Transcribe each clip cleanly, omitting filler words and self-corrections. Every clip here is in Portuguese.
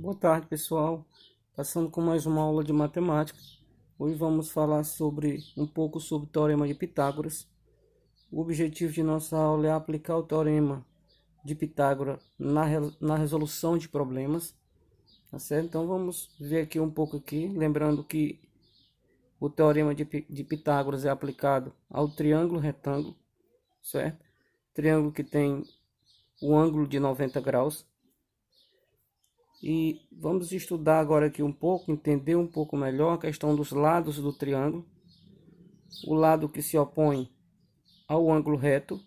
Boa tarde, pessoal. Passando com mais uma aula de matemática. Hoje vamos falar um pouco sobre o Teorema de Pitágoras. O objetivo de nossa aula é aplicar o Teorema de Pitágoras na resolução de problemas, tá certo? Então vamos ver aqui um pouco aqui, lembrando que o Teorema de Pitágoras é aplicado ao triângulo retângulo, certo? Triângulo que tem o ângulo de 90 graus. E vamos estudar agora aqui um pouco, entender um pouco melhor a questão dos lados do triângulo. O lado que se opõe ao ângulo reto,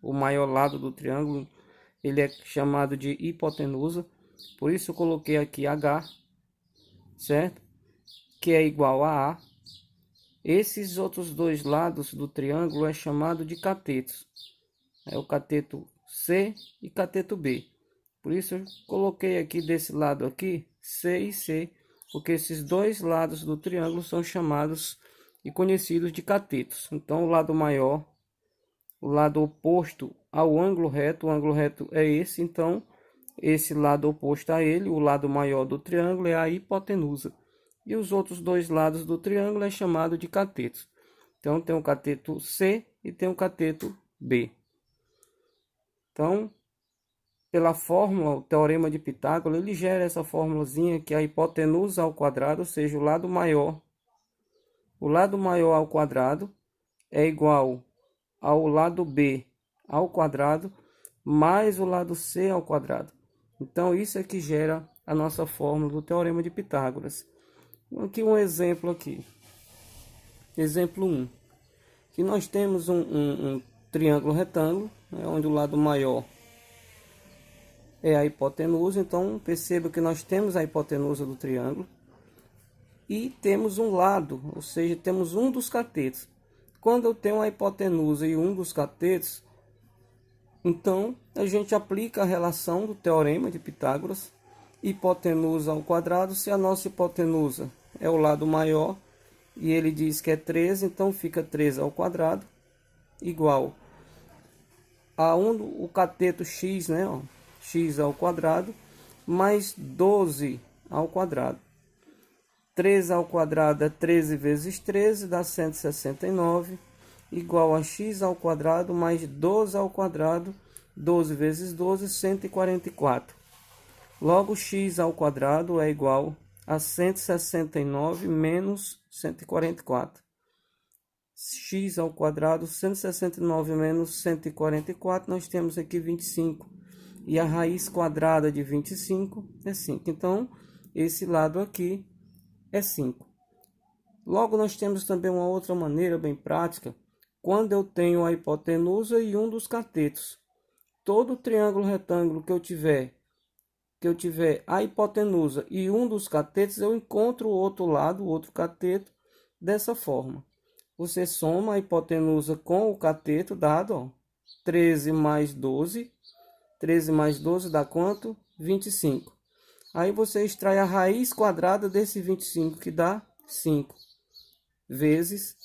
o maior lado do triângulo, ele é chamado de hipotenusa. Por isso eu coloquei aqui H, certo? Que é igual a A. Esses outros dois lados do triângulo é chamado de catetos. É o cateto C e cateto B. Por isso eu coloquei aqui desse lado aqui C e C, porque esses dois lados do triângulo são chamados e conhecidos de catetos. Então o lado maior, o lado oposto ao ângulo reto, o ângulo reto é esse, então esse lado oposto a ele, o lado maior do triângulo, é a hipotenusa. E os outros dois lados do triângulo é chamado de catetos. Então tem o cateto C e tem o cateto B. Então, pela fórmula, o Teorema de Pitágoras, ele gera essa formulazinha que é a hipotenusa ao quadrado, ou seja, o lado maior ao quadrado é igual ao lado B ao quadrado mais o lado C ao quadrado. Então, isso é que gera a nossa fórmula do Teorema de Pitágoras. Aqui um exemplo aqui. Exemplo 1. Que nós temos um triângulo retângulo, né, onde o lado maior é a hipotenusa. Então perceba que nós temos a hipotenusa do triângulo e temos um lado, ou seja, temos um dos catetos. Quando eu tenho a hipotenusa e um dos catetos, então a gente aplica a relação do Teorema de Pitágoras, hipotenusa ao quadrado. Se a nossa hipotenusa é o lado maior e ele diz que é 13, então fica 13 ao quadrado igual a o cateto x, né, ó, x ao quadrado mais 12 ao quadrado. 13 ao quadrado é 13 vezes 13, dá 169, igual a x ao quadrado mais 12 ao quadrado, 12 vezes 12, 144. Logo, x ao quadrado é igual a 169 menos 144. X ao quadrado, 169 menos 144, nós temos aqui 25. E a raiz quadrada de 25 é 5. Então, esse lado aqui é 5. Logo, nós temos também uma outra maneira bem prática, quando eu tenho a hipotenusa e um dos catetos. Todo triângulo retângulo que eu tiver a hipotenusa e um dos catetos, eu encontro o outro lado, o outro cateto, dessa forma. Você soma a hipotenusa com o cateto, dado, ó, 13 mais 12. 13 mais 12 dá quanto? 25. Aí você extrai a raiz quadrada desse 25, que dá 5. Vezes,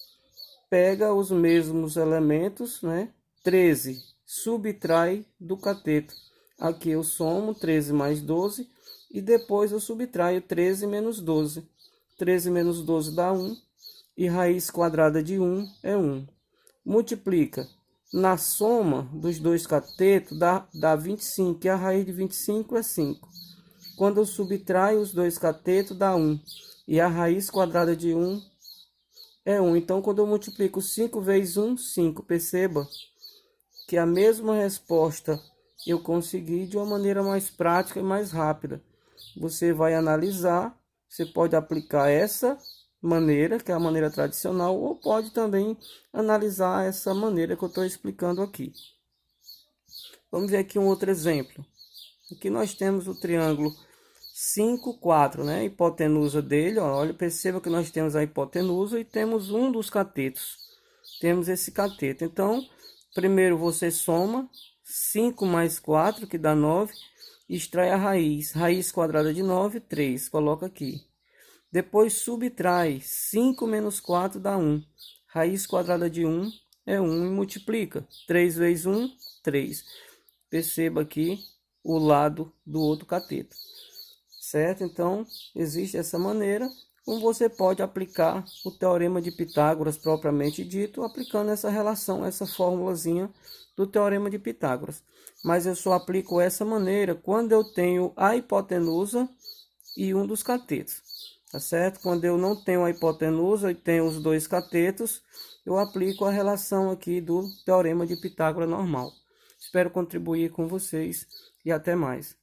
pega os mesmos elementos, né? 13, subtrai do cateto. Aqui eu somo 13 mais 12 e depois eu subtraio 13 menos 12. 13 menos 12 dá 1 e raiz quadrada de 1 é 1. Multiplica. Na soma dos dois catetos dá 25, e a raiz de 25 é 5. Quando eu subtraio os dois catetos, dá 1. E a raiz quadrada de 1 é 1. Então, quando eu multiplico 5 vezes 1, 5. Perceba que a mesma resposta eu consegui de uma maneira mais prática e mais rápida. Você vai analisar, você pode aplicar essa maneira, que é a maneira tradicional, ou pode também analisar essa maneira que eu estou explicando aqui. Vamos ver aqui um outro exemplo. Aqui nós temos o triângulo 5, 4, né? A hipotenusa dele, ó, olha, perceba que nós temos a hipotenusa e temos um dos catetos. Temos esse cateto. Então, primeiro você soma 5 mais 4, que dá 9, e extrai a raiz. Raiz quadrada de 9, 3. Coloca aqui. Depois subtrai 5 menos 4 dá 1. Raiz quadrada de 1 é 1 e multiplica. 3 vezes 1, 3. Perceba aqui o lado do outro cateto. certo? Então, existe essa maneira, como você pode aplicar o Teorema de Pitágoras propriamente dito, aplicando essa relação, essa formulazinha do Teorema de Pitágoras. Mas eu só aplico essa maneira quando eu tenho a hipotenusa e um dos catetos, tá certo? Quando eu não tenho a hipotenusa e tenho os dois catetos, eu aplico a relação aqui do Teorema de Pitágoras normal. Espero contribuir com vocês e até mais.